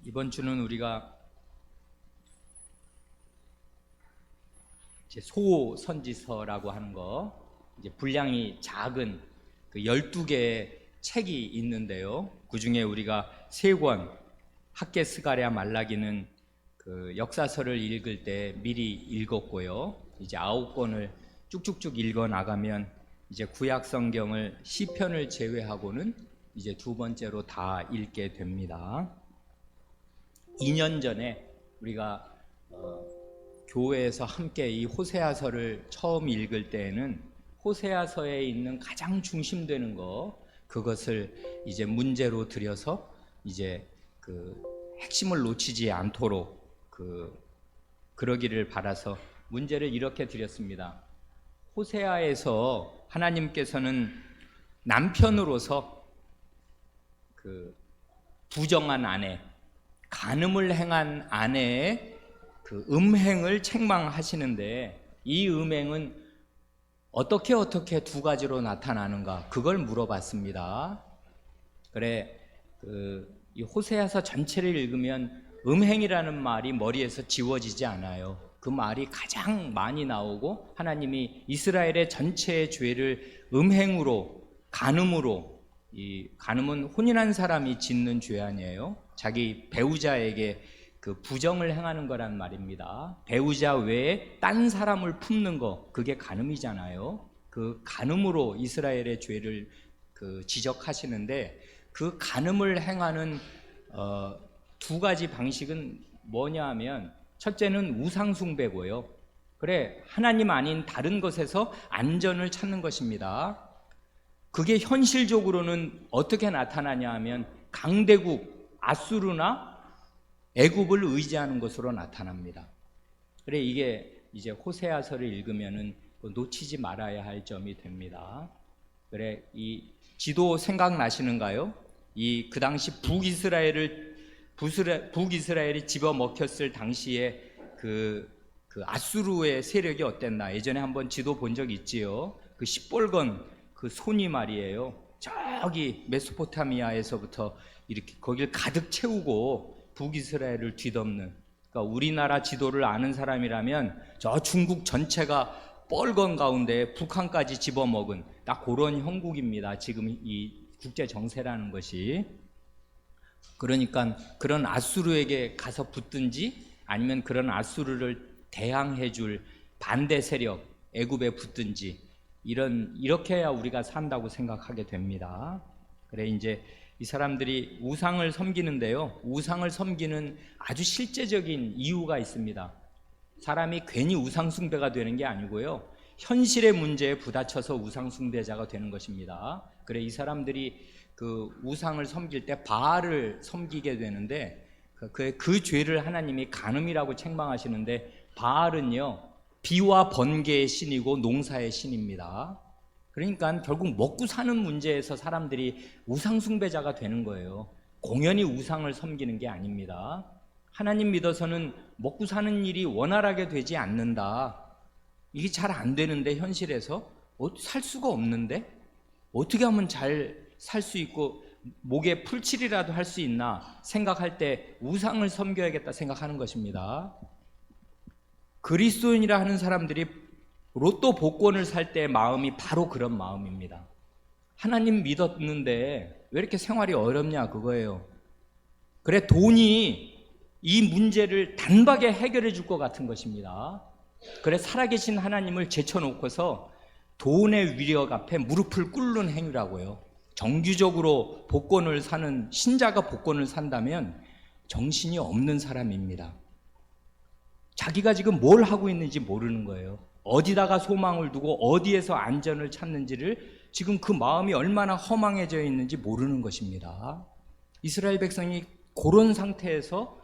이번 주는 우리가 이제 소선지서라고 하는 거, 이제 분량이 작은 그 12개의 책이 있는데요. 그 중에 우리가 3권, 학개, 스가랴, 말라기는 그 역사서를 읽을 때 미리 읽었고요. 이제 9권을 쭉쭉쭉 읽어 나가면 이제 구약 성경을 시편을 제외하고는 이제 2번째로 다 읽게 됩니다. 2년 전에 우리가 교회에서 함께 이 호세아서를 처음 읽을 때에는 호세아서에 있는 가장 중심되는 그것을 이제 문제로 들여서 이제 그 핵심을 놓치지 않도록 그러기를 바라서 문제를 이렇게 드렸습니다. 호세아에서 하나님께서는 남편으로서 그 부정한 아내, 간음을 행한 아내의 그 음행을 책망하시는데, 이 음행은 어떻게 2가지로 나타나는가, 그걸 물어봤습니다. 그래, 이 호세아서 전체를 읽으면 음행이라는 말이 머리에서 지워지지 않아요. 그 말이 가장 많이 나오고, 하나님이 이스라엘의 전체의 죄를 음행으로, 간음으로, 이 간음은 혼인한 사람이 짓는 죄 아니에요. 자기 배우자에게 그 부정을 행하는 거란 말입니다. 배우자 외에 딴 사람을 품는 거, 그게 간음이잖아요. 그 간음으로 이스라엘의 죄를 지적하시는데, 그 간음을 행하는 2가지 방식은 뭐냐 하면, 첫째는 우상숭배고요. 그래, 하나님 아닌 다른 것에서 안전을 찾는 것입니다. 그게 현실적으로는 어떻게 나타나냐 하면, 강대국 아수르나 애굽을 의지하는 것으로 나타납니다. 그래, 이게 이제 호세아서를 읽으면은 놓치지 말아야 할 점이 됩니다. 그래, 이 지도 생각나시는가요? 그 당시 북이스라엘이 집어먹혔을 당시에 그 아수르의 세력이 어땠나? 예전에 한번 지도 본 적 있지요. 그 시뻘건 그 손이 말이에요. 저기 메소포타미아에서부터 이렇게 거길 가득 채우고 북이스라엘을 뒤덮는, 그러니까 우리나라 지도를 아는 사람이라면 저 중국 전체가 뻘건 가운데 북한까지 집어먹은 딱 그런 형국입니다. 지금 이 국제 정세라는 것이. 그러니까 그런 아수르에게 가서 붙든지, 아니면 그런 아수르를 대항해 줄 반대 세력 애굽에 붙든지, 이렇게 해야 우리가 산다고 생각하게 됩니다. 그래, 이제 이 사람들이 우상을 섬기는데요, 우상을 섬기는 아주 실제적인 이유가 있습니다. 사람이 괜히 우상숭배가 되는 게 아니고요, 현실의 문제에 부딪혀서 우상숭배자가 되는 것입니다. 그래, 이 사람들이 그 우상을 섬길 때 바알을 섬기게 되는데, 그 죄를 하나님이 간음이라고 책망하시는데, 바알은요 비와 번개의 신이고 농사의 신입니다. 그러니까 결국 먹고 사는 문제에서 사람들이 우상숭배자가 되는 거예요. 공연히 우상을 섬기는 게 아닙니다. 하나님 믿어서는 먹고 사는 일이 원활하게 되지 않는다, 이게 잘 안 되는데, 현실에서 살 수가 없는데 어떻게 하면 잘 살 수 있고 목에 풀칠이라도 할 수 있나 생각할 때 우상을 섬겨야겠다 생각하는 것입니다. 그리스도인이라 하는 사람들이 로또 복권을 살 때 마음이 바로 그런 마음입니다. 하나님 믿었는데 왜 이렇게 생활이 어렵냐, 그거예요. 그래, 돈이 이 문제를 단박에 해결해 줄 것 같은 것입니다. 그래, 살아계신 하나님을 제쳐놓고서 돈의 위력 앞에 무릎을 꿇는 행위라고요. 정규적으로 복권을 사는 신자가 복권을 산다면 정신이 없는 사람입니다. 자기가 지금 뭘 하고 있는지 모르는 거예요. 어디다가 소망을 두고 어디에서 안전을 찾는지를, 지금 그 마음이 얼마나 허망해져 있는지 모르는 것입니다. 이스라엘 백성이 그런 상태에서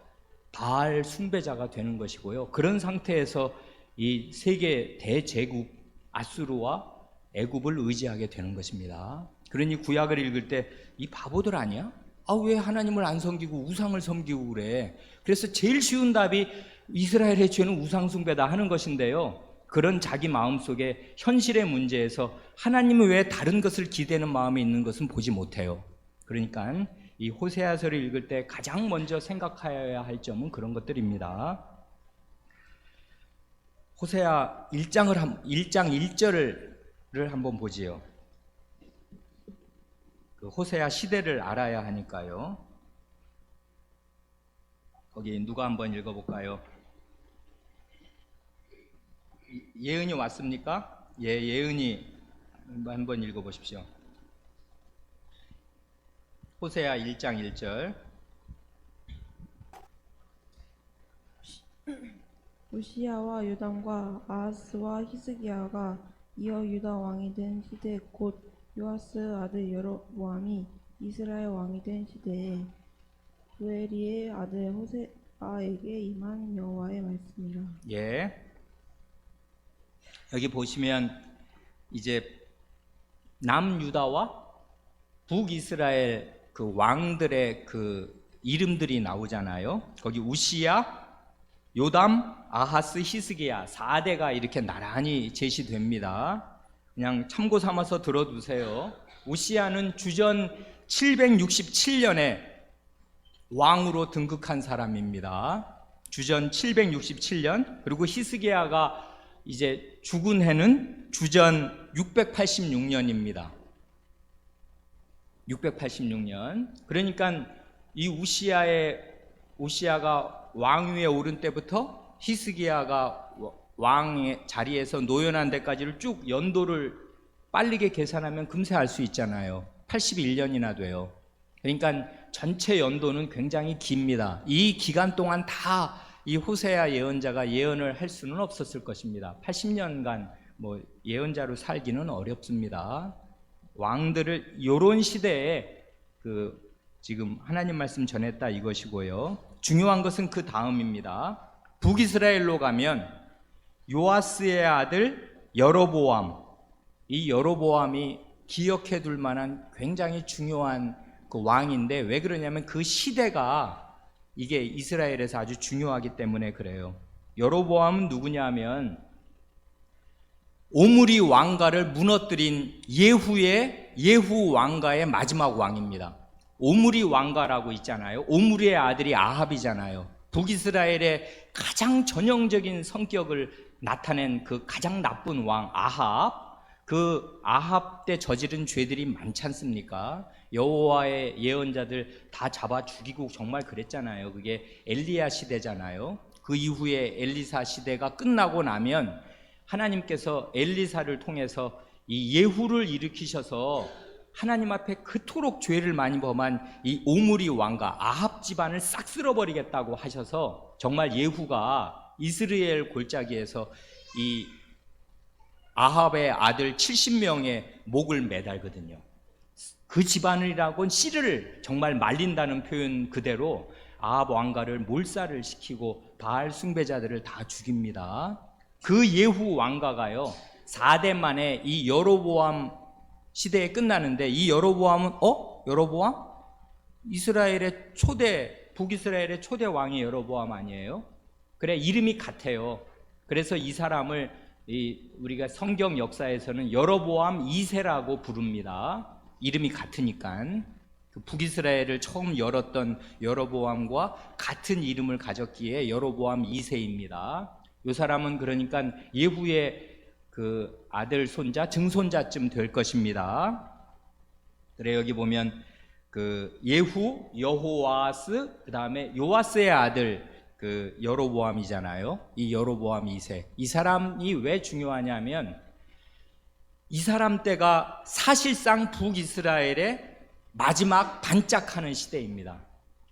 바알 숭배자가 되는 것이고요, 그런 상태에서 이 세계 대제국 아수르와 애굽을 의지하게 되는 것입니다. 그러니 구약을 읽을 때 이 바보들 아니야? 왜 하나님을 안 섬기고 우상을 섬기고 그래? 그래서 제일 쉬운 답이 이스라엘의 죄는 우상숭배다 하는 것인데요, 그런 자기 마음속에 현실의 문제에서 하나님은 왜 다른 것을 기대는 마음이 있는 것은 보지 못해요. 그러니까 이 호세아서를 읽을 때 가장 먼저 생각해야 할 점은 그런 것들입니다. 호세아 1장 1절을 한번 보지요. 그 호세아 시대를 알아야 하니까요. 거기 누가 한번 읽어볼까요? 예은이 왔습니까? 예, 예은이 한번 읽어보십시오. 호세아 1장 1절. 우시야와 요담과 아하스와 히스기야가 이어 유다 왕이 된 시대 곧 요아스 아들 여로보암이 이스라엘 왕이 된 시대에 부에리의 아들 호세아에게 임한 여호와의 말씀이라. 예. 여기 보시면 이제 남유다와 북이스라엘 그 왕들의 그 이름들이 나오잖아요. 거기 우시야, 요담, 아하스, 히스기야 4대가 이렇게 나란히 제시됩니다. 그냥 참고 삼아서 들어두세요. 우시야는 주전 767년에 왕으로 등극한 사람입니다. 주전 767년. 그리고 히스기야가 이제 죽은 해는 주전 686년입니다. 686년. 그러니까 이 우시야가 왕위에 오른 때부터 히스기야가 왕의 자리에서 노연한 데까지를 쭉 연도를 빠르게 계산하면 금세 알 수 있잖아요. 81년이나 돼요. 그러니까 전체 연도는 굉장히 깁니다. 이 기간 동안 다 이 호세아 예언자가 예언을 할 수는 없었을 것입니다. 80년간 뭐 예언자로 살기는 어렵습니다. 왕들을 요런 시대에 그 지금 하나님 말씀 전했다 이것이고요. 중요한 것은 그 다음입니다. 북이스라엘로 가면 요아스의 아들 여로보암, 이 여로보암이 기억해 둘 만한 굉장히 중요한 그 왕인데, 왜 그러냐면 그 시대가 이게 이스라엘에서 아주 중요하기 때문에 그래요. 여로보암은 누구냐면 오므리 왕가를 무너뜨린 예후 왕가의 마지막 왕입니다. 오므리 왕가라고 있잖아요. 오므리의 아들이 아합이잖아요. 북이스라엘의 가장 전형적인 성격을 나타낸 그 가장 나쁜 왕 아합. 그 아합 때 저지른 죄들이 많지 않습니까? 여호와의 예언자들 다 잡아 죽이고 정말 그랬잖아요. 그게 엘리야 시대잖아요. 그 이후에 엘리사 시대가 끝나고 나면 하나님께서 엘리사를 통해서 이 예후를 일으키셔서 하나님 앞에 그토록 죄를 많이 범한 이 오므리 왕가 아합 집안을 싹 쓸어버리겠다고 하셔서 정말 예후가 이스라엘 골짜기에서 이 아합의 아들 70명의 목을 매달거든요. 그 집안이라고는 씨를 정말 말린다는 표현 그대로 아합 왕가를 몰살을 시키고 바알 숭배자들을 다 죽입니다. 그 예후 왕가가요 4대 만에 이 여로보암 시대에 끝나는데, 이 여로보암은 여로보암? 이스라엘의 북이스라엘의 초대 왕이 여로보암 아니에요? 그래, 이름이 같아요. 그래서 이 사람을 우리가 성경 역사에서는 여로보암 2세라고 부릅니다. 이름이 같으니까. 그 북이스라엘을 처음 열었던 여로보암과 같은 이름을 가졌기에 여로보암 2세입니다. 이 사람은 그러니까 예후의 그 아들 손자 증손자쯤 될 것입니다. 그래, 여기 보면 그 예후, 여호와스, 그 다음에 요아스의 아들 그 여로보암이잖아요. 이 여로보암 2세. 이 사람이 왜 중요하냐면 이 사람 때가 사실상 북이스라엘의 마지막 반짝하는 시대입니다.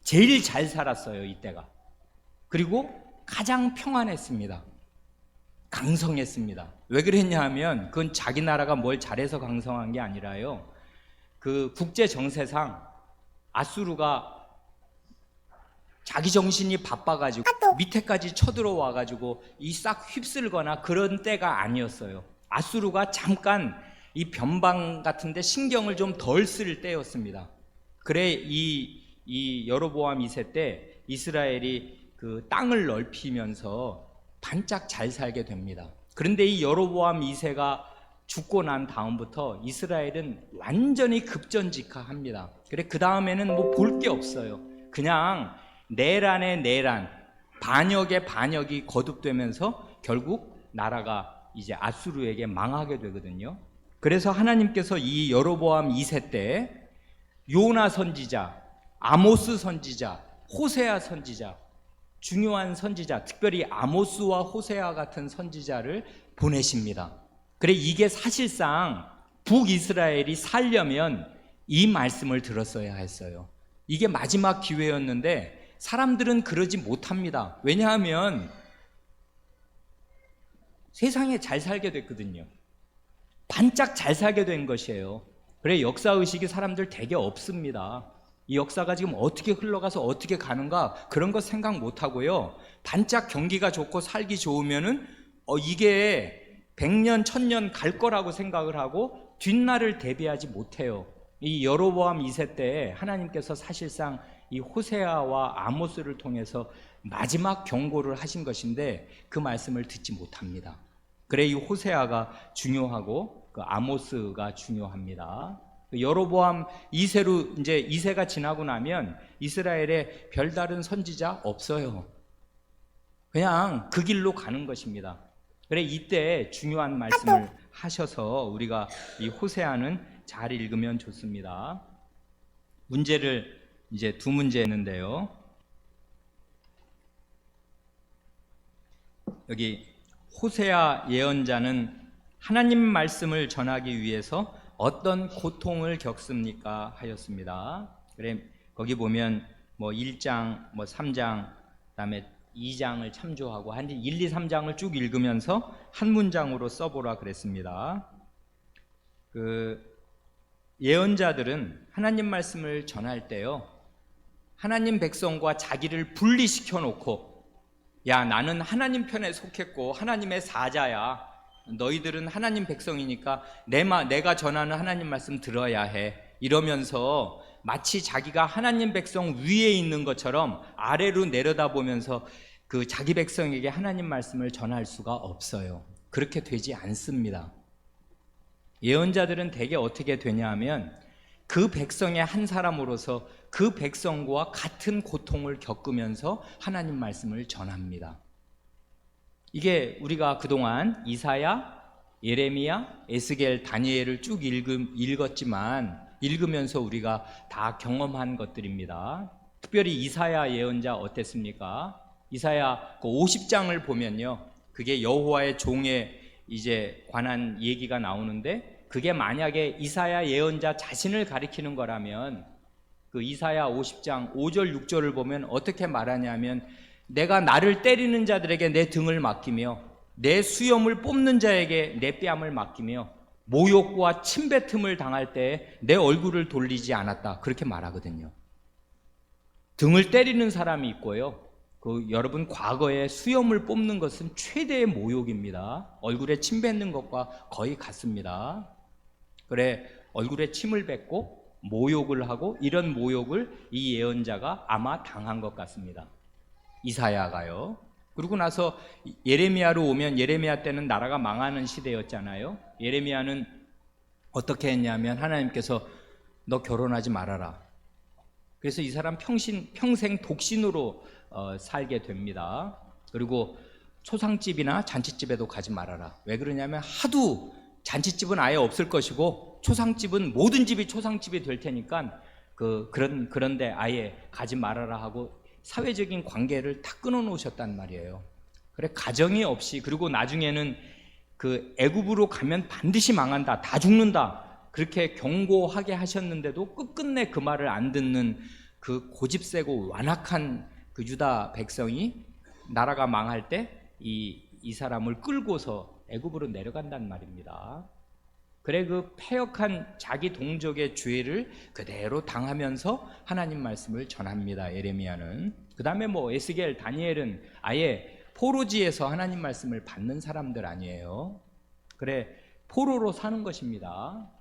제일 잘 살았어요, 이때가. 그리고 가장 평안했습니다. 강성했습니다. 왜 그랬냐 하면 그건 자기 나라가 뭘 잘해서 강성한 게 아니라요, 그 국제 정세상 아수르가 자기 정신이 바빠가지고 밑에까지 쳐들어와가지고 이 싹 휩쓸거나 그런 때가 아니었어요. 아수르가 잠깐 이 변방 같은데 신경을 좀 덜 쓸 때였습니다. 그래 이 여로보암 2세 때 이스라엘이 그 땅을 넓히면서 반짝 잘 살게 됩니다. 그런데 이 여로보암 2세가 죽고 난 다음부터 이스라엘은 완전히 급전직하합니다. 그래 그 다음에는 뭐 볼 게 없어요. 그냥 내란에 내란, 반역에 반역이 거듭되면서 결국 나라가 이제 아수르에게 망하게 되거든요. 그래서 하나님께서 이 여로보암 2세 때 요나 선지자, 아모스 선지자, 호세아 선지자, 중요한 선지자, 특별히 아모스와 호세아 같은 선지자를 보내십니다. 그래 이게 사실상 북이스라엘이 살려면 이 말씀을 들었어야 했어요. 이게 마지막 기회였는데 사람들은 그러지 못합니다. 왜냐하면 세상에 잘 살게 됐거든요. 반짝 잘 살게 된 것이에요. 그래 역사의식이 사람들 되게 없습니다. 이 역사가 지금 어떻게 흘러가서 어떻게 가는가 그런 거 생각 못하고요. 반짝 경기가 좋고 살기 좋으면은 이게 100년 1000년 갈 거라고 생각을 하고 뒷날을 대비하지 못해요. 이 여로보암 2세 때 하나님께서 사실상 이 호세아와 아모스를 통해서 마지막 경고를 하신 것인데 그 말씀을 듣지 못합니다. 그래 이 호세아가 중요하고 그 아모스가 중요합니다. 여로보암 2세로 이제 2세가 지나고 나면 이스라엘에 별다른 선지자 없어요. 그냥 그 길로 가는 것입니다. 그래 이때 중요한 말씀을 하셔서 우리가 이 호세아는 잘 읽으면 좋습니다. 문제를 이제 두 문제 있는데요. 여기 호세아 예언자는 하나님 말씀을 전하기 위해서 어떤 고통을 겪습니까? 하였습니다. 그래 거기 보면 뭐 1장, 뭐 3장, 그다음에 2장을 참조하고 한 1, 2, 3장을 쭉 읽으면서 한 문장으로 써보라 그랬습니다. 그 예언자들은 하나님 말씀을 전할 때요, 하나님 백성과 자기를 분리시켜 놓고, 야 나는 하나님 편에 속했고 하나님의 사자야, 너희들은 하나님 백성이니까 내가 전하는 하나님 말씀 들어야 해, 이러면서 마치 자기가 하나님 백성 위에 있는 것처럼 아래로 내려다보면서 그 자기 백성에게 하나님 말씀을 전할 수가 없어요. 그렇게 되지 않습니다. 예언자들은 대개 어떻게 되냐 하면 그 백성의 한 사람으로서 그 백성과 같은 고통을 겪으면서 하나님 말씀을 전합니다. 이게 우리가 그동안 이사야, 예레미야, 에스겔, 다니엘을 쭉 읽었지만 읽으면서 우리가 다 경험한 것들입니다. 특별히 이사야 예언자 어땠습니까? 이사야 그 50장을 보면요, 그게 여호와의 종에 이제 관한 얘기가 나오는데, 그게 만약에 이사야 예언자 자신을 가리키는 거라면 그 이사야 50장 5절 6절을 보면 어떻게 말하냐면, 내가 나를 때리는 자들에게 내 등을 맡기며 내 수염을 뽑는 자에게 내 뺨을 맡기며 모욕과 침뱉음을 당할 때 내 얼굴을 돌리지 않았다, 그렇게 말하거든요. 등을 때리는 사람이 있고요, 여러분 과거에 수염을 뽑는 것은 최대의 모욕입니다. 얼굴에 침 뱉는 것과 거의 같습니다. 그래 얼굴에 침을 뱉고 모욕을 하고, 이런 모욕을 이 예언자가 아마 당한 것 같습니다, 이사야가요. 그리고 나서 예레미야로 오면, 예레미야 때는 나라가 망하는 시대였잖아요. 예레미야는 어떻게 했냐면 하나님께서 너 결혼하지 말아라. 그래서 이 사람 평생 독신으로 살게 됩니다. 그리고 초상집이나 잔치집에도 가지 말아라. 왜 그러냐면 하도 잔치집은 아예 없을 것이고 초상집은 모든 집이 초상집이 될 테니까 그런데 아예 가지 말아라 하고 사회적인 관계를 다 끊어 놓으셨단 말이에요. 그래 가정이 없이, 그리고 나중에는 그 애굽으로 가면 반드시 망한다, 다 죽는다, 그렇게 경고하게 하셨는데도 끝끝내 그 말을 안 듣는 그 고집세고 완악한 그 유다 백성이 나라가 망할 때 이 사람을 끌고서 애굽으로 내려간단 말입니다. 그래 그 패역한 자기 동족의 죄를 그대로 당하면서 하나님 말씀을 전합니다, 예레미야는. 그 다음에 뭐 에스겔, 다니엘은 아예 포로지에서 하나님 말씀을 받는 사람들 아니에요. 그래 포로로 사는 것입니다.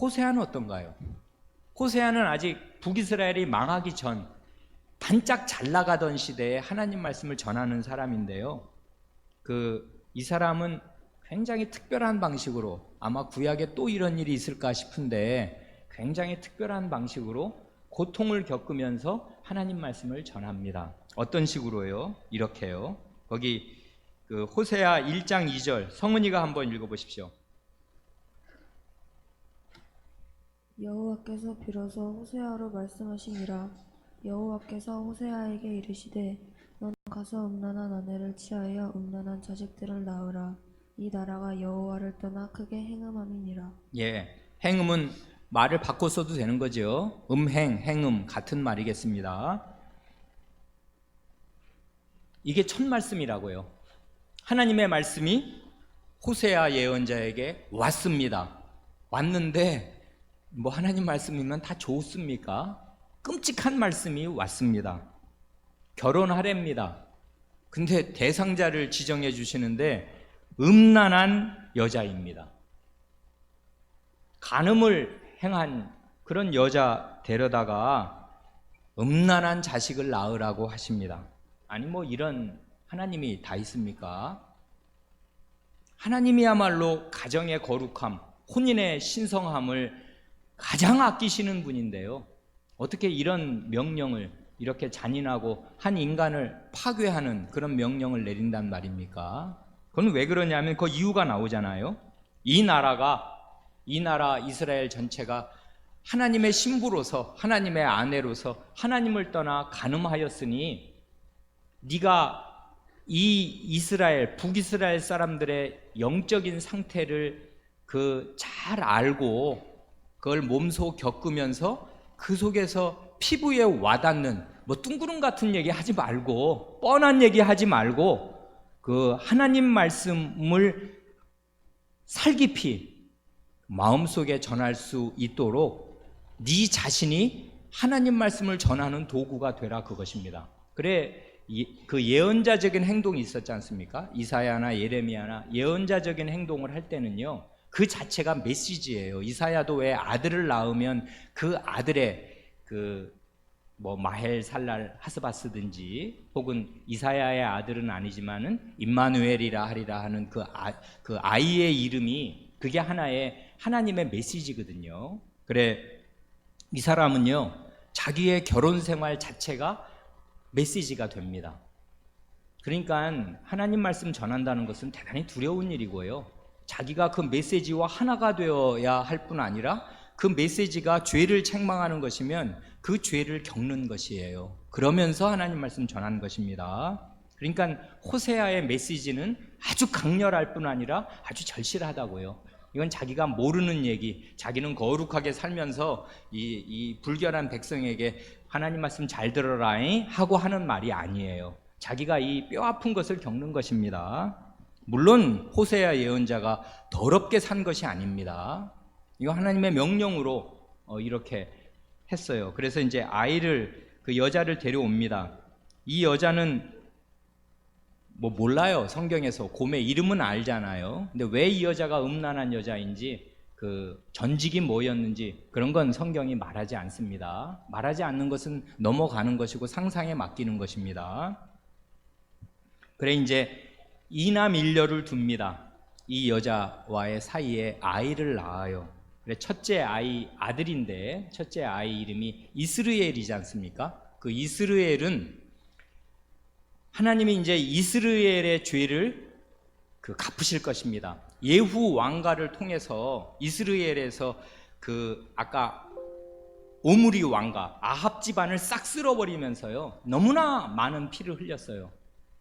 호세아는 어떤가요? 호세아는 아직 북이스라엘이 망하기 전 반짝 잘 나가던 시대에 하나님 말씀을 전하는 사람인데요, 이 사람은 굉장히 특별한 방식으로, 아마 구약에 또 이런 일이 있을까 싶은데 굉장히 특별한 방식으로 고통을 겪으면서 하나님 말씀을 전합니다. 어떤 식으로요? 이렇게요. 거기 그 호세아 1장 2절 성은이가 한번 읽어보십시오. 여호와께서 비로소 호세아로 말씀하시니라. 여호와께서 호세아에게 이르시되 너는 가서 음란한 아내를 취하여 음란한 자식들을 낳으라. 이 나라가 여호와를 떠나 크게 행음함이니라. 예, 행음은 말을 바꿔 써도 되는 거죠. 음행, 행음 같은 말이겠습니다. 이게 첫 말씀이라고요. 하나님의 말씀이 호세아 예언자에게 왔습니다. 왔는데 뭐 하나님 말씀이면 다 좋습니까? 끔찍한 말씀이 왔습니다. 결혼하랍니다. 근데 대상자를 지정해 주시는데 음란한 여자입니다. 간음을 행한 그런 여자 데려다가 음란한 자식을 낳으라고 하십니다. 아니 뭐 이런 하나님이 다 있습니까? 하나님이야말로 가정의 거룩함, 혼인의 신성함을 가장 아끼시는 분인데요. 어떻게 이런 명령을, 이렇게 잔인하고 한 인간을 파괴하는 그런 명령을 내린단 말입니까? 그건 왜 그러냐면 그 이유가 나오잖아요. 이 나라 이스라엘 전체가 하나님의 신부로서, 하나님의 아내로서 하나님을 떠나 간음하였으니 네가 이 이스라엘, 북이스라엘 사람들의 영적인 상태를 잘 알고 그걸 몸소 겪으면서 그 속에서 피부에 와닿는 뭐 뚱구름 같은 얘기 하지 말고, 뻔한 얘기 하지 말고 그 하나님 말씀을 살깊이 마음속에 전할 수 있도록 네 자신이 하나님 말씀을 전하는 도구가 되라, 그것입니다. 그래 그 예언자적인 행동이 있었지 않습니까? 이사야나 예레미야나 예언자적인 행동을 할 때는요, 그 자체가 메시지예요. 이사야도 왜 아들을 낳으면 그 아들의 뭐 마헬살랄 하스바스든지 혹은 이사야의 아들은 아니지만은 임마누엘이라 하리라 하는 그 아이의 이름이 그게 하나의 하나님의 메시지거든요. 그래 이 사람은요, 자기의 결혼 생활 자체가 메시지가 됩니다. 그러니까 하나님 말씀 전한다는 것은 대단히 두려운 일이고요. 자기가 그 메시지와 하나가 되어야 할 뿐 아니라 그 메시지가 죄를 책망하는 것이면 그 죄를 겪는 것이에요. 그러면서 하나님 말씀 전하는 것입니다. 그러니까 호세아의 메시지는 아주 강렬할 뿐 아니라 아주 절실하다고요. 이건 자기가 모르는 얘기, 자기는 거룩하게 살면서 이 불결한 백성에게 하나님 말씀 잘 들어라잉 하고 하는 말이 아니에요. 자기가 이 뼈 아픈 것을 겪는 것입니다. 물론 호세아 예언자가 더럽게 산 것이 아닙니다. 이거 하나님의 명령으로 이렇게 했어요. 그래서 이제 그 여자를 데려옵니다. 이 여자는 뭐 몰라요. 성경에서 곰의 이름은 알잖아요. 근데 왜 이 여자가 음란한 여자인지, 그 전직이 뭐였는지 그런 건 성경이 말하지 않습니다. 말하지 않는 것은 넘어가는 것이고 상상에 맡기는 것입니다. 그래 이제 이남 일녀를 둡니다. 이 여자와의 사이에 아이를 낳아요. 그래 첫째 아들인데 첫째 아이 이름이 이스르엘이지 않습니까? 그 이스르엘은 하나님이 이제 이스라엘의 죄를 갚으실 것입니다. 예후 왕가를 통해서 이스라엘에서 아까 오므리 왕가 아합 집안을 싹 쓸어버리면서요, 너무나 많은 피를 흘렸어요.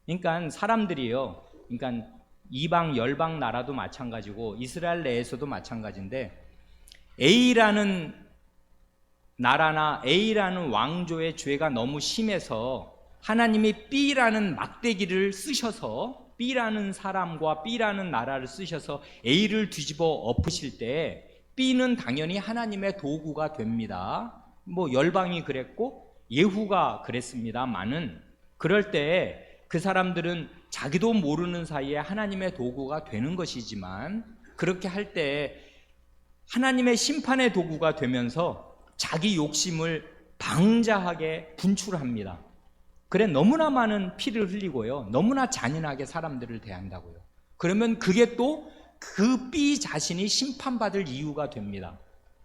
그러니까 사람들이요, 그러니까 이방 열방 나라도 마찬가지고 이스라엘 내에서도 마찬가지인데, A라는 나라나 A라는 왕조의 죄가 너무 심해서 하나님이 B라는 막대기를 쓰셔서, B라는 사람과 B라는 나라를 쓰셔서 A를 뒤집어 엎으실 때 B는 당연히 하나님의 도구가 됩니다. 뭐 열방이 그랬고 예후가 그랬습니다만은, 그럴 때 그 사람들은 자기도 모르는 사이에 하나님의 도구가 되는 것이지만, 그렇게 할 때 하나님의 심판의 도구가 되면서 자기 욕심을 방자하게 분출합니다. 그래 너무나 많은 피를 흘리고요, 너무나 잔인하게 사람들을 대한다고요. 그러면 그게 또 그 삐 자신이 심판받을 이유가 됩니다.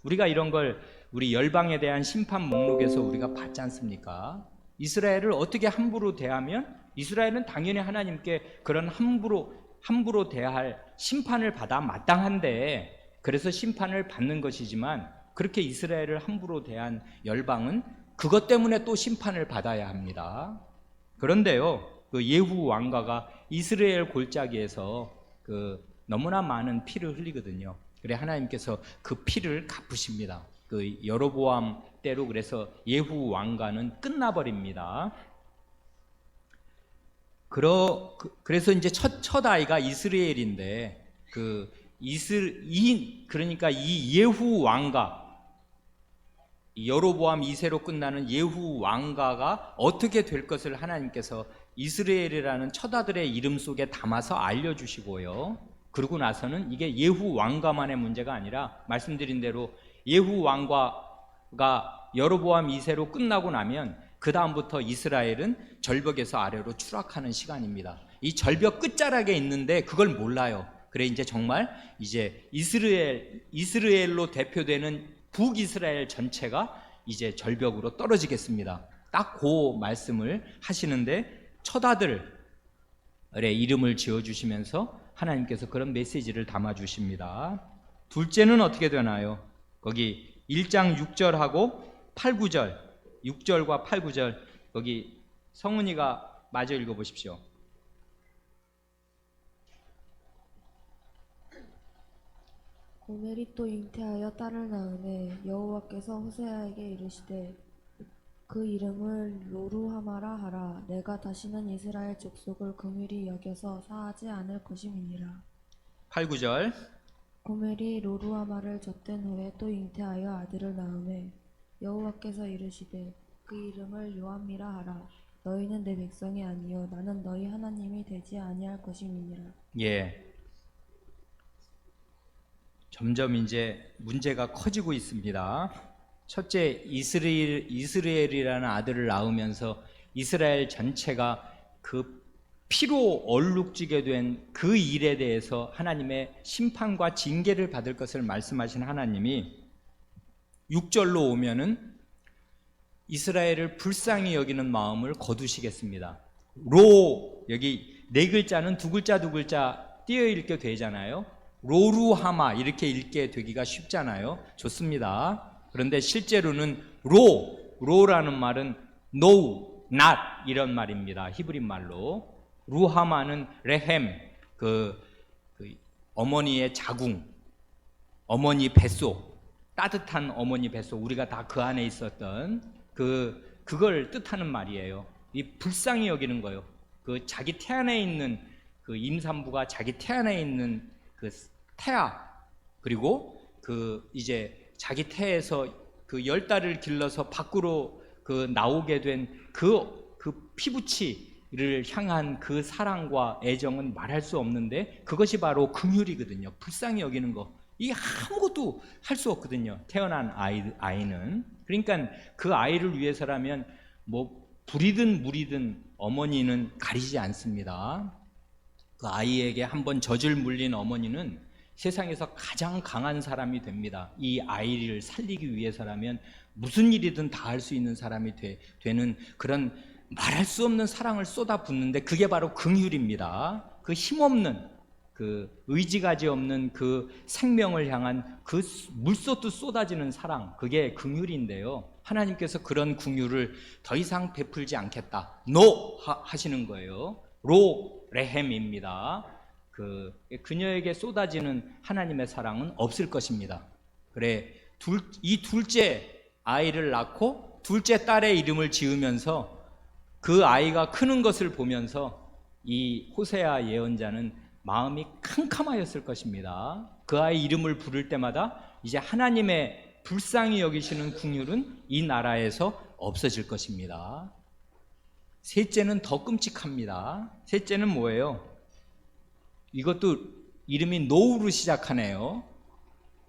우리가 이런 걸 우리 열방에 대한 심판 목록에서 우리가 봤지 않습니까? 이스라엘을 어떻게 함부로 대하면 이스라엘은 당연히 하나님께 그런 함부로 대할 심판을 받아 마땅한데, 그래서 심판을 받는 것이지만 그렇게 이스라엘을 함부로 대한 열방은 그것 때문에 또 심판을 받아야 합니다. 그런데요, 그 예후 왕가가 이스라엘 골짜기에서 너무나 많은 피를 흘리거든요. 그래 하나님께서 그 피를 갚으십니다. 그 여로보암 때로. 그래서 예후 왕가는 끝나버립니다. 그래서 이제 첫 아이가 이스라엘인데, 그러니까 이 예후 왕가, 여로보암 2세로 끝나는 예후 왕가가 어떻게 될 것을 하나님께서 이스라엘이라는 첫 아들의 이름 속에 담아서 알려주시고요. 그러고 나서는 이게 예후 왕가만의 문제가 아니라 말씀드린 대로 예후 왕가가 여로보암 2세로 끝나고 나면 그 다음부터 이스라엘은 절벽에서 아래로 추락하는 시간입니다. 이 절벽 끝자락에 있는데 그걸 몰라요. 그래 이제 정말 이제 이스라엘로 대표되는 북이스라엘 전체가 이제 절벽으로 떨어지겠습니다. 딱 그 말씀을 하시는데 첫 아들의 이름을 지어주시면서 하나님께서 그런 메시지를 담아주십니다. 둘째는 어떻게 되나요? 거기 1장 6절하고 8, 9절, 6절과 8, 9절 거기 성은이가 마저 읽어보십시오. 고멜이 또 잉태하여 딸을 낳으매 여호와께서 호세아에게 이르시되 그 이름을 로루하마라 하라. 내가 다시는 이스라엘 족속을 긍휼히 여겨서 사하지 않을 것임이니라. 8, 9절 고멜이 로루하마를 젖된 후에 또 잉태하여 아들을 낳으매 여호와께서 이르시되 그 이름을 요함미라 하라. 너희는 내 백성이 아니요 나는 너희 하나님이 되지 아니할 것임이니라. 예. 점점 이제 문제가 커지고 있습니다. 첫째, 이스라엘이라는 아들을 낳으면서 이스라엘 전체가 그 피로 얼룩지게 된 그 일에 대해서 하나님의 심판과 징계를 받을 것을 말씀하신 하나님이 6절로 오면은 이스라엘을 불쌍히 여기는 마음을 거두시겠습니다. 여기 네 글자는 두 글자 띄어 읽게 되잖아요. 로루하마 이렇게 읽게 되기가 쉽잖아요. 좋습니다. 그런데 실제로는 로라는 말은 no, not 이런 말입니다. 히브리 말로. 루하마는 레헴, 어머니의 자궁, 어머니 뱃속, 따뜻한 어머니 뱃속, 우리가 다 그 안에 있었던 그걸 뜻하는 말이에요. 이 불쌍히 여기는 거예요. 자기 태 안에 있는 임산부가 자기 태 안에 있는 태아, 그리고 이제 자기 태에서 10달을 길러서 밖으로 나오게 된 피부치를 향한 그 사랑과 애정은 말할 수 없는데 그것이 바로 긍휼이거든요. 불쌍히 여기는 거. 이게 아무것도 할 수 없거든요. 태어난 아이는. 그러니까 그 아이를 위해서라면 뭐 불이든 물이든 어머니는 가리지 않습니다. 그 아이에게 한번 젖을 물린 어머니는 세상에서 가장 강한 사람이 됩니다. 이 아이를 살리기 위해서라면 무슨 일이든 다 할 수 있는 사람이 되는 그런 말할 수 없는 사랑을 쏟아붓는데 그게 바로 긍휼입니다. 그 힘없는, 의지가지 없는 그 생명을 향한 그 물쏟듯 쏟아지는 사랑, 그게 긍휼인데요. 하나님께서 그런 긍휼을 더 이상 베풀지 않겠다. 노 하시는 거예요. 레헴입니다. 그녀에게 쏟아지는 하나님의 사랑은 없을 것입니다. 그래, 이 둘째 아이를 낳고 둘째 딸의 이름을 지으면서 그 아이가 크는 것을 보면서 이 호세아 예언자는 마음이 캄캄하였을 것입니다. 그 아이 이름을 부를 때마다 이제 하나님의 불쌍히 여기시는 긍휼은 이 나라에서 없어질 것입니다. 셋째는 더 끔찍합니다. 셋째는 뭐예요? 이것도 이름이 노우로 시작하네요.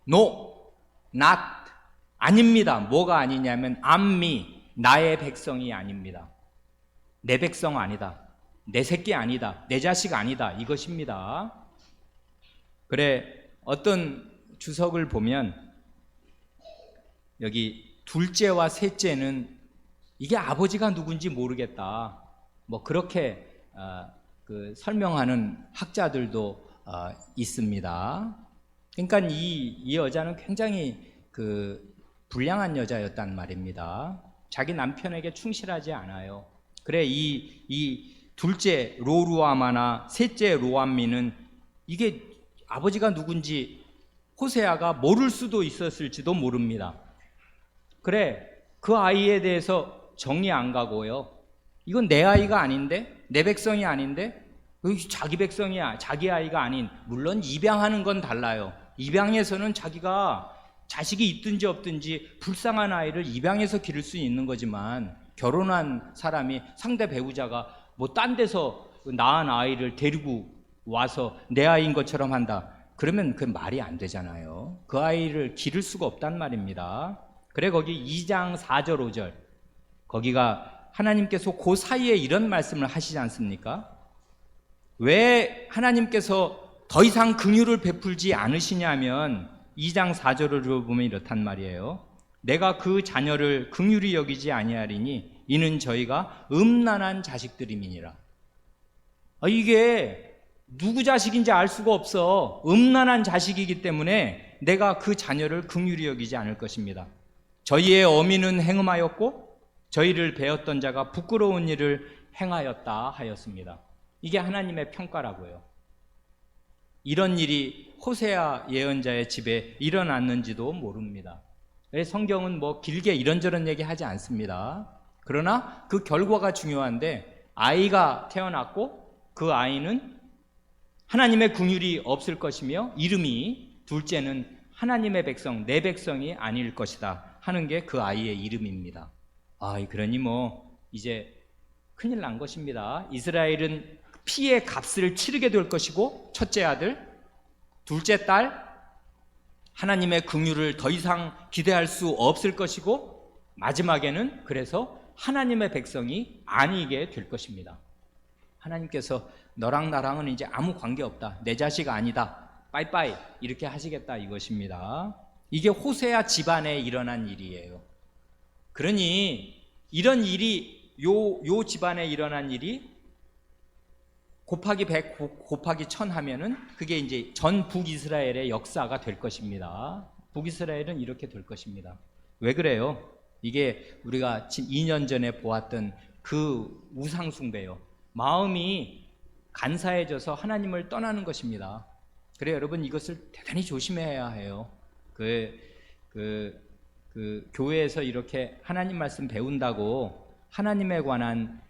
No, not, 아닙니다. 뭐가 아니냐면 암미, 나의 백성이 아닙니다. 내 백성 아니다. 내 새끼 아니다. 내 자식 아니다. 이것입니다. 그래, 어떤 주석을 보면 여기 둘째와 셋째는 이게 아버지가 누군지 모르겠다, 뭐 그렇게 설명하는 학자들도 있습니다. 그러니까 이 여자는 굉장히 불량한 여자였단 말입니다. 자기 남편에게 충실하지 않아요. 그래, 이 둘째 로루아마나 셋째 로암미는 이게 아버지가 누군지 호세아가 모를 수도 있었을지도 모릅니다. 그래, 그 아이에 대해서 정리 안 가고요. 이건 내 아이가 아닌데, 내 백성이 아닌데, 자기 백성이야, 자기 아이가 아닌, 물론 입양하는 건 달라요. 입양해서는 자기가 자식이 있든지 없든지 불쌍한 아이를 입양해서 기를 수 있는 거지만, 결혼한 사람이, 상대 배우자가 뭐 딴 데서 낳은 아이를 데리고 와서 내 아이인 것처럼 한다, 그러면 그 말이 안 되잖아요. 그 아이를 기를 수가 없단 말입니다. 그래, 거기 2장 4절 5절 거기가 하나님께서 그 사이에 이런 말씀을 하시지 않습니까? 왜 하나님께서 더 이상 긍휼을 베풀지 않으시냐면 2장 4절을 보면 이렇단 말이에요. 내가 그 자녀를 긍휼히 여기지 아니하리니 이는 저희가 음란한 자식들임이니라. 이게 누구 자식인지 알 수가 없어. 음란한 자식이기 때문에 내가 그 자녀를 긍휼히 여기지 않을 것입니다. 저희의 어미는 행음하였고 저희를 베었던 자가 부끄러운 일을 행하였다 하였습니다. 이게 하나님의 평가라고요. 이런 일이 호세아 예언자의 집에 일어났는지도 모릅니다. 성경은 뭐 길게 이런저런 얘기하지 않습니다. 그러나 그 결과가 중요한데, 아이가 태어났고 그 아이는 하나님의 긍휼이 없을 것이며 이름이, 둘째는 하나님의 백성, 내 백성이 아닐 것이다 하는 게 그 아이의 이름입니다. 그러니 뭐 이제 큰일 난 것입니다. 이스라엘은 피의 값을 치르게 될 것이고, 첫째 아들, 둘째 딸, 하나님의 긍휼을 더 이상 기대할 수 없을 것이고, 마지막에는 그래서 하나님의 백성이 아니게 될 것입니다. 하나님께서 너랑 나랑은 이제 아무 관계없다, 내 자식 아니다, 빠이빠이 이렇게 하시겠다 이것입니다. 이게 호세아 집안에 일어난 일이에요. 그러니 이런 일이 요 집안에 일어난 일이 곱하기 100 곱하기 1000 하면은 그게 이제 전 북이스라엘의 역사가 될 것입니다. 북이스라엘은 이렇게 될 것입니다. 왜 그래요? 이게 우리가 2년 전에 보았던 그 우상 숭배요. 마음이 간사해져서 하나님을 떠나는 것입니다. 그래, 여러분 이것을 대단히 조심해야 해요. 교회에서 이렇게 하나님 말씀 배운다고 하나님에 관한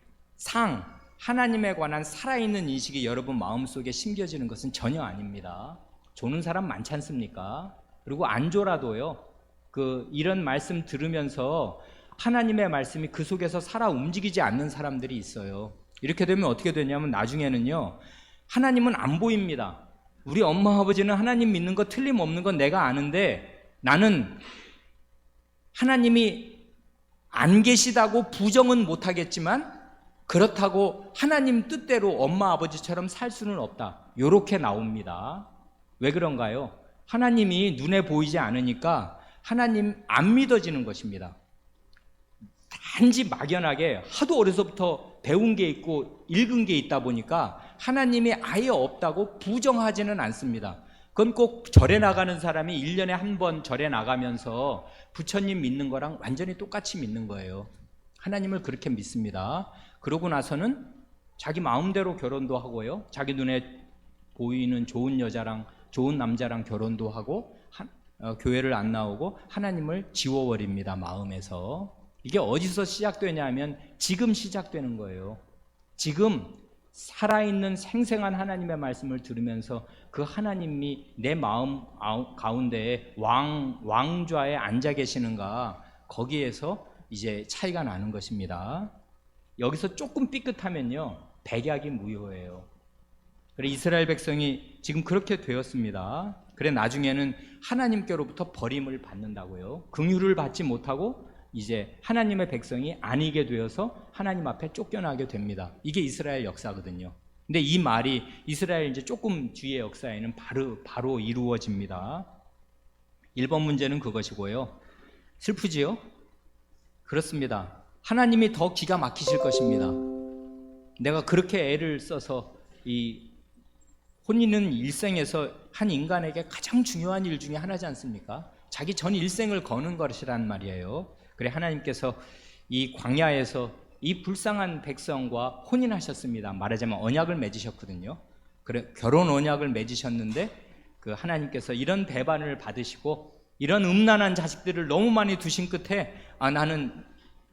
하나님에 관한 살아있는 인식이 여러분 마음속에 심겨지는 것은 전혀 아닙니다. 조는 사람 많지 않습니까? 그리고 안 조라도요, 이런 말씀 들으면서 하나님의 말씀이 그 속에서 살아 움직이지 않는 사람들이 있어요. 이렇게 되면 어떻게 되냐면 나중에는요, 하나님은 안 보입니다. 우리 엄마 아버지는 하나님 믿는 거 틀림없는 건 내가 아는데, 나는 하나님이 안 계시다고 부정은 못하겠지만 그렇다고 하나님 뜻대로 엄마 아버지처럼 살 수는 없다, 이렇게 나옵니다. 왜 그런가요? 하나님이 눈에 보이지 않으니까 하나님 안 믿어지는 것입니다. 단지 막연하게 하도 어려서부터 배운 게 있고 읽은 게 있다 보니까 하나님이 아예 없다고 부정하지는 않습니다. 그건 꼭 절에 나가는 사람이 1년에 한 번 절에 나가면서 부처님 믿는 거랑 완전히 똑같이 믿는 거예요. 하나님을 그렇게 믿습니다. 그러고 나서는 자기 마음대로 결혼도 하고요, 자기 눈에 보이는 좋은 여자랑 좋은 남자랑 결혼도 하고, 교회를 안 나오고 하나님을 지워버립니다, 마음에서. 이게 어디서 시작되냐면 지금 시작되는 거예요. 지금 살아있는 생생한 하나님의 말씀을 들으면서 그 하나님이 내 마음 가운데에 왕좌에 앉아 계시는가, 거기에서 이제 차이가 나는 것입니다. 여기서 조금 삐끗하면요, 백약이 무효예요. 그래, 이스라엘 백성이 지금 그렇게 되었습니다. 그래, 나중에는 하나님께로부터 버림을 받는다고요. 긍휼을 받지 못하고 이제 하나님의 백성이 아니게 되어서 하나님 앞에 쫓겨나게 됩니다. 이게 이스라엘 역사거든요. 근데 이 말이 이스라엘 이제 조금 뒤의 역사에는 바로 이루어집니다. 1번 문제는 그것이고요. 슬프지요? 그렇습니다. 하나님이 더 기가 막히실 것입니다. 내가 그렇게 애를 써서 이 혼인은 일생에서 한 인간에게 가장 중요한 일 중에 하나지 않습니까? 자기 전 일생을 거는 것이란 말이에요. 그래 하나님께서 이 광야에서 이 불쌍한 백성과 혼인하셨습니다. 말하자면 언약을 맺으셨거든요. 그래 결혼 언약을 맺으셨는데 그 하나님께서 이런 배반을 받으시고 이런 음란한 자식들을 너무 많이 두신 끝에 나는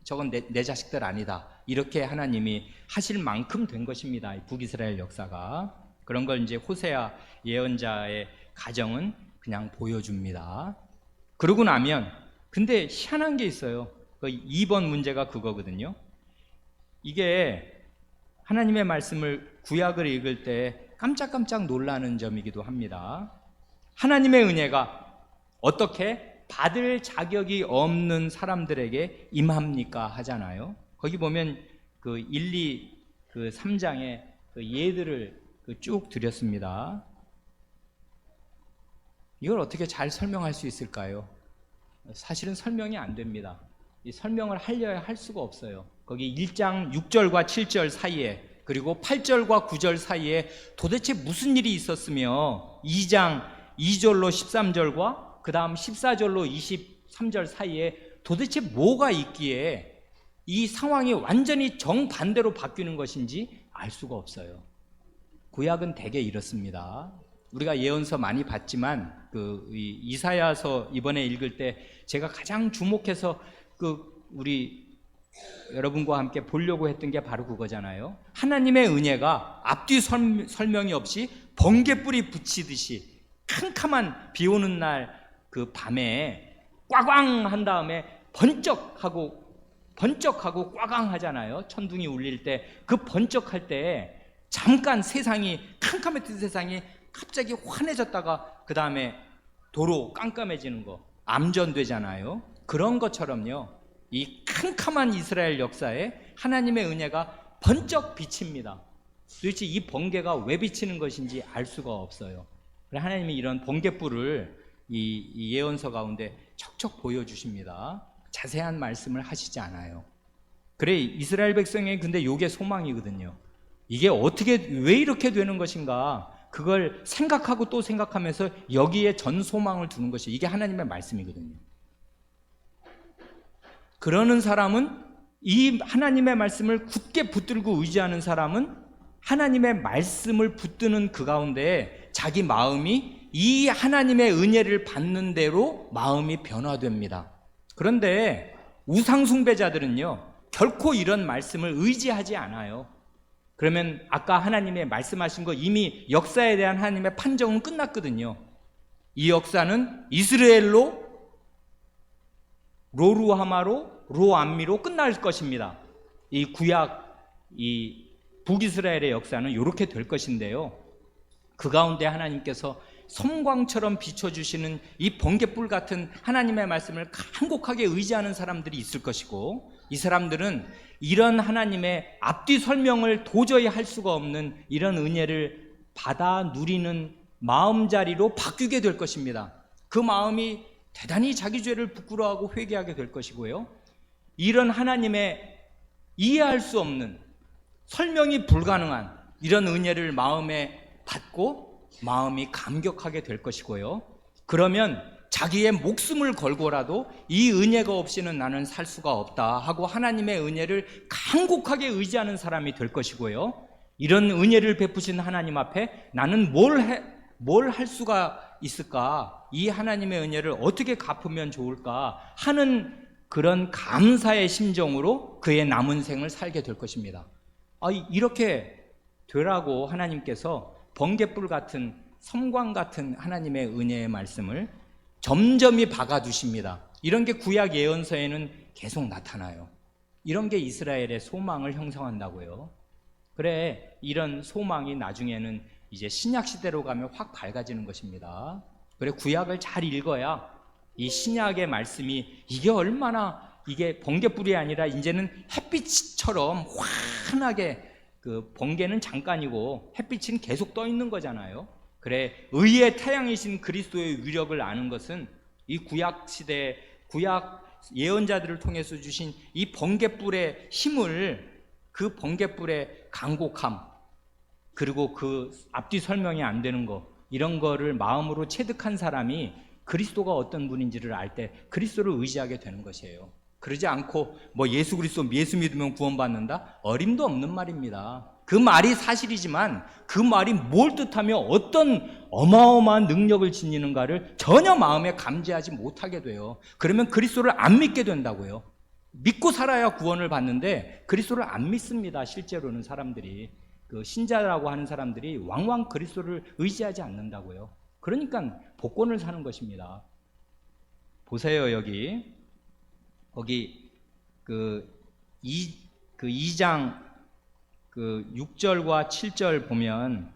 저건 내 자식들 아니다. 이렇게 하나님이 하실 만큼 된 것입니다. 이 북이스라엘 역사가. 그런 걸 이제 호세아 예언자의 가정은 그냥 보여줍니다. 그러고 나면 근데 희한한 게 있어요. 그 2번 문제가 그거거든요. 이게 하나님의 말씀을 구약을 읽을 때 깜짝깜짝 놀라는 점이기도 합니다. 하나님의 은혜가 어떻게 받을 자격이 없는 사람들에게 임합니까 하잖아요. 거기 보면 그 3장에 그 예들을 쭉 드렸습니다. 이걸 어떻게 잘 설명할 수 있을까요? 사실은 설명이 안 됩니다. 이 설명을 하려야 할 수가 없어요. 거기 1장 6절과 7절 사이에 그리고 8절과 9절 사이에 도대체 무슨 일이 있었으며 2장 2절로 13절과 그 다음 14절로 23절 사이에 도대체 뭐가 있기에 이 상황이 완전히 정반대로 바뀌는 것인지 알 수가 없어요. 구약은 대개 이렇습니다. 우리가 예언서 많이 봤지만 이사야서 이번에 읽을 때 제가 가장 주목해서 우리 여러분과 함께 보려고 했던 게 바로 그거잖아요. 하나님의 은혜가 앞뒤 설명이 없이 번개불이 붙이듯이 캄캄한 비 오는 날 그 밤에 꽝꽝 한 다음에 번쩍하고 꽝꽝 하잖아요. 천둥이 울릴 때 그 번쩍할 때 잠깐 세상이 캄캄했던 세상이 갑자기 환해졌다가 그 다음에 도로 깜깜해지는 거 암전되잖아요. 그런 것처럼요. 이 캄캄한 이스라엘 역사에 하나님의 은혜가 번쩍 비칩니다. 도대체 이 번개가 왜 비치는 것인지 알 수가 없어요. 하나님이 이런 번개불을 이 예언서 가운데 척척 보여주십니다. 자세한 말씀을 하시지 않아요. 그래 이스라엘 백성의 근데 요게 소망이거든요. 이게 왜 이렇게 되는 것인가 그걸 생각하고 또 생각하면서 여기에 전 소망을 두는 것이 이게 하나님의 말씀이거든요. 그러는 사람은 이 하나님의 말씀을 굳게 붙들고 의지하는 사람은 하나님의 말씀을 붙드는 그 가운데 자기 마음이 이 하나님의 은혜를 받는 대로 마음이 변화됩니다. 그런데 우상숭배자들은요 결코 이런 말씀을 의지하지 않아요. 그러면 아까 하나님의 말씀하신 거 이미 역사에 대한 하나님의 판정은 끝났거든요. 이 역사는 이스라엘로 로루하마로 로암미로 끝날 것입니다. 이 구약 이 북이스라엘의 역사는 이렇게 될 것인데요. 그 가운데 하나님께서 섬광처럼 비춰주시는 이 번개불 같은 하나님의 말씀을 간곡하게 의지하는 사람들이 있을 것이고 이 사람들은 이런 하나님의 앞뒤 설명을 도저히 할 수가 없는 이런 은혜를 받아 누리는 마음자리로 바뀌게 될 것입니다. 그 마음이 대단히 자기 죄를 부끄러워하고 회개하게 될 것이고요. 이런 하나님의 이해할 수 없는 설명이 불가능한 이런 은혜를 마음에 받고 마음이 감격하게 될 것이고요. 그러면 자기의 목숨을 걸고라도 이 은혜가 없이는 나는 살 수가 없다 하고 하나님의 은혜를 간곡하게 의지하는 사람이 될 것이고요. 이런 은혜를 베푸신 하나님 앞에 나는 뭘 할 수가 있을까? 이 하나님의 은혜를 어떻게 갚으면 좋을까? 하는 그런 감사의 심정으로 그의 남은 생을 살게 될 것입니다. 이렇게 되라고 하나님께서 번개불 같은 섬광 같은 하나님의 은혜의 말씀을 점점이 박아두십니다. 이런 게 구약 예언서에는 계속 나타나요. 이런 게 이스라엘의 소망을 형성한다고요. 그래 이런 소망이 나중에는 이제 신약 시대로 가면 확 밝아지는 것입니다. 그래 구약을 잘 읽어야 이 신약의 말씀이 이게 얼마나 이게 번개불이 아니라 이제는 햇빛처럼 환하게 그 번개는 잠깐이고 햇빛은 계속 떠 있는 거잖아요. 그래, 의의 태양이신 그리스도의 위력을 아는 것은 이 구약 시대 구약 예언자들을 통해서 주신 이 번개불의 힘을, 그 번개불의 간곡함, 그리고 그 앞뒤 설명이 안 되는 거, 이런 거를 마음으로 체득한 사람이 그리스도가 어떤 분인지를 알 때 그리스도를 의지하게 되는 것이에요. 그러지 않고 뭐 예수 그리스도 예수 믿으면 구원받는다? 어림도 없는 말입니다. 그 말이 사실이지만 그 말이 뭘 뜻하며 어떤 어마어마한 능력을 지니는가를 전혀 마음에 감지하지 못하게 돼요. 그러면 그리스도를 안 믿게 된다고요. 믿고 살아야 구원을 받는데 그리스도를 안 믿습니다. 실제로는 사람들이, 그 신자라고 하는 사람들이 왕왕 그리스도를 의지하지 않는다고요. 그러니까 복권을 사는 것입니다. 보세요, 거기 그 2장 그 6절과 7절 보면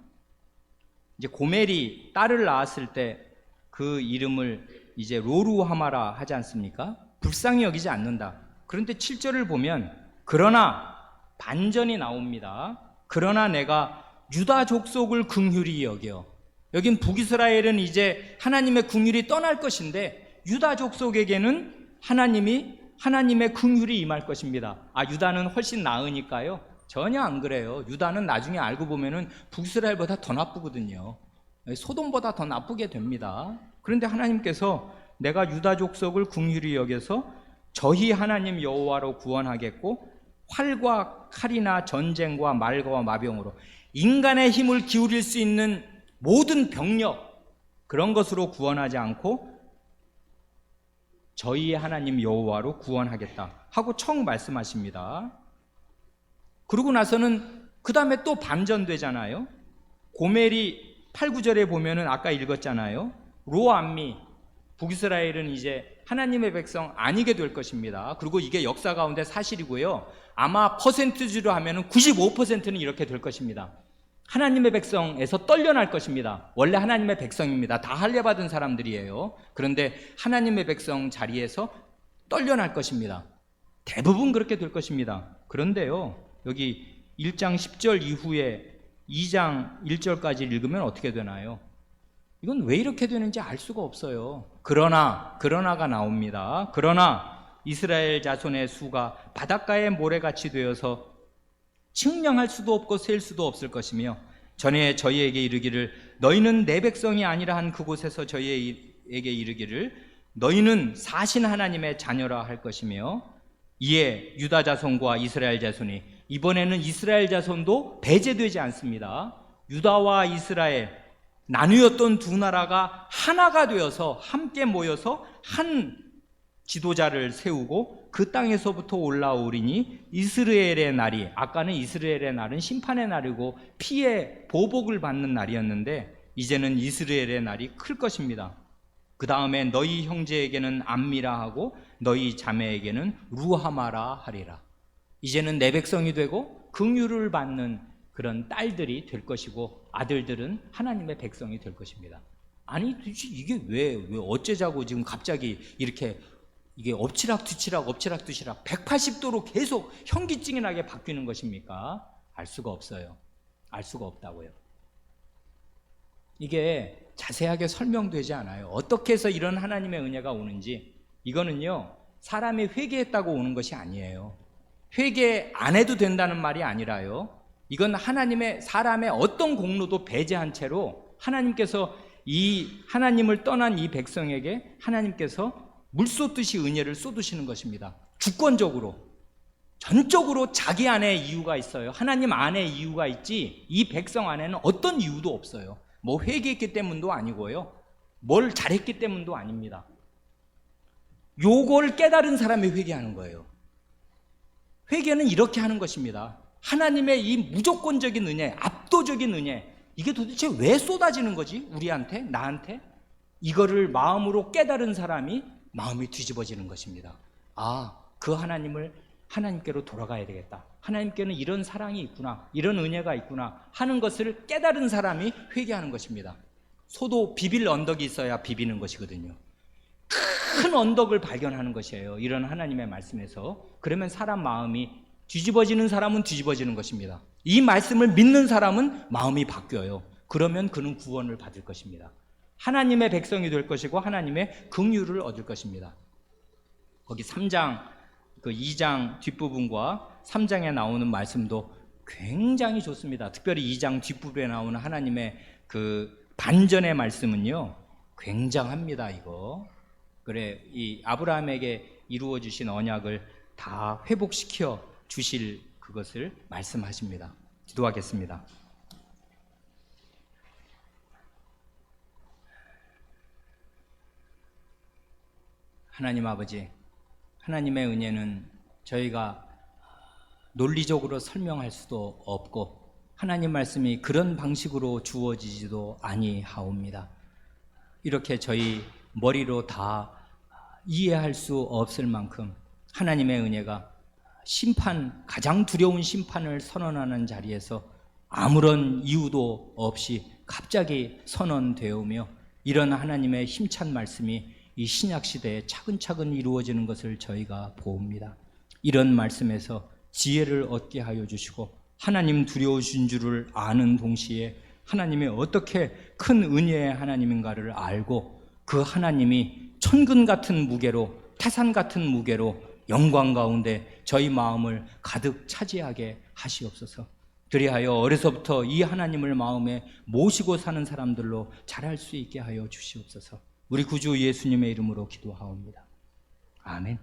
이제 고멜이 딸을 낳았을 때 그 이름을 이제 로루하마라 하지 않습니까? 불쌍히 여기지 않는다. 그런데 7절을 보면 그러나 반전이 나옵니다. 그러나 내가 유다 족속을 긍휼히 여겨. 여긴 북이스라엘은 이제 하나님의 긍휼이 떠날 것인데 유다 족속에게는 하나님의 긍휼이 임할 것입니다. 유다는 훨씬 나으니까요. 전혀 안 그래요. 유다는 나중에 알고 보면은 북이스라엘보다 더 나쁘거든요. 소돔보다 더 나쁘게 됩니다. 그런데 하나님께서 내가 유다 족속을 긍휼히 여겨서 저희 하나님 여호와로 구원하겠고 활과 칼이나 전쟁과 말과 마병으로 인간의 힘을 기울일 수 있는 모든 병력, 그런 것으로 구원하지 않고 저희의 하나님 여호와로 구원하겠다 하고 청 말씀하십니다. 그러고 나서는 그 다음에 또 반전되잖아요. 고멜이 8, 9절에 보면은 아까 읽었잖아요. 로암미, 북이스라엘은 이제 하나님의 백성 아니게 될 것입니다. 그리고 이게 역사 가운데 사실이고요. 아마 퍼센트지로 하면은 95%는 이렇게 될 것입니다. 하나님의 백성에서 떨려날 것입니다. 원래 하나님의 백성입니다. 다 할례받은 사람들이에요. 그런데 하나님의 백성 자리에서 떨려날 것입니다. 대부분 그렇게 될 것입니다. 그런데요, 여기 1장 10절 이후에 2장 1절까지 읽으면 어떻게 되나요? 이건 왜 이렇게 되는지 알 수가 없어요. 그러나가 나옵니다. 그러나 이스라엘 자손의 수가 바닷가의 모래같이 되어서 측량할 수도 없고 셀 수도 없을 것이며 전에 저희에게 이르기를 너희는 내 백성이 아니라 한 그곳에서 저희에게 이르기를 너희는 사신 하나님의 자녀라 할 것이며 이에 유다 자손과 이스라엘 자손이, 이번에는 이스라엘 자손도 배제되지 않습니다. 유다와 이스라엘 나누었던 두 나라가 하나가 되어서 함께 모여서 한 지도자를 세우고 그 땅에서부터 올라오리니 이스라엘의 날이, 아까는 이스라엘의 날은 심판의 날이고 피의 보복을 받는 날이었는데 이제는 이스라엘의 날이 클 것입니다. 그 다음에 너희 형제에게는 암미라 하고 너희 자매에게는 루하마라 하리라. 이제는 내 백성이 되고 긍휼을 받는 그런 딸들이 될 것이고 아들들은 하나님의 백성이 될 것입니다. 아니 도대체 이게 왜 어째자고 지금 갑자기 이렇게 이게 엎치락뒤치락 180도로 계속 현기증이 나게 바뀌는 것입니까? 알 수가 없어요. 알 수가 없다고요. 이게 자세하게 설명되지 않아요. 어떻게 해서 이런 하나님의 은혜가 오는지. 이거는요, 사람이 회개했다고 오는 것이 아니에요. 회개 안 해도 된다는 말이 아니라요, 이건 사람의 어떤 공로도 배제한 채로 하나님께서 이 하나님을 떠난 이 백성에게 하나님께서 물 쏟듯이 은혜를 쏟으시는 것입니다. 주권적으로, 전적으로 자기 안에 이유가 있어요. 하나님 안에 이유가 있지 이 백성 안에는 어떤 이유도 없어요. 뭐 회개했기 때문도 아니고요, 뭘 잘했기 때문도 아닙니다. 요걸 깨달은 사람이 회개하는 거예요. 회개는 이렇게 하는 것입니다. 하나님의 이 무조건적인 은혜, 압도적인 은혜, 이게 도대체 왜 쏟아지는 거지? 우리한테, 나한테? 이거를 마음으로 깨달은 사람이 마음이 뒤집어지는 것입니다. 그 하나님께로 돌아가야 되겠다. 하나님께는 이런 사랑이 있구나, 이런 은혜가 있구나 하는 것을 깨달은 사람이 회개하는 것입니다. 소도 비빌 언덕이 있어야 비비는 것이거든요. 큰 언덕을 발견하는 것이에요. 이런 하나님의 말씀에서. 그러면 사람 마음이 뒤집어지는 사람은 뒤집어지는 것입니다. 이 말씀을 믿는 사람은 마음이 바뀌어요. 그러면 그는 구원을 받을 것입니다. 하나님의 백성이 될 것이고 하나님의 긍휼을 얻을 것입니다. 거기 3장 그 2장 뒷부분과 3장에 나오는 말씀도 굉장히 좋습니다. 특별히 2장 뒷부분에 나오는 하나님의 그 반전의 말씀은요, 굉장합니다. 이거 그래, 이 아브라함에게 이루어 주신 언약을 다 회복시켜 주실 그것을 말씀하십니다. 기도하겠습니다. 하나님 아버지, 하나님의 은혜는 저희가 논리적으로 설명할 수도 없고 하나님 말씀이 그런 방식으로 주어지지도 아니하옵니다. 이렇게 저희 머리로 다 이해할 수 없을 만큼 하나님의 은혜가 심판, 가장 두려운 심판을 선언하는 자리에서 아무런 이유도 없이 갑자기 선언되오며, 이런 하나님의 힘찬 말씀이 이 신약 시대에 차근차근 이루어지는 것을 저희가 보옵니다. 이런 말씀에서 지혜를 얻게 하여 주시고 하나님 두려우신 줄을 아는 동시에 하나님이 어떻게 큰 은혜의 하나님인가를 알고 그 하나님이 천근 같은 무게로, 태산 같은 무게로 영광 가운데 저희 마음을 가득 차지하게 하시옵소서. 그리하여 어려서부터 이 하나님을 마음에 모시고 사는 사람들로 자랄 수 있게 하여 주시옵소서. 우리 구주 예수님의 이름으로 기도하옵니다. 아멘.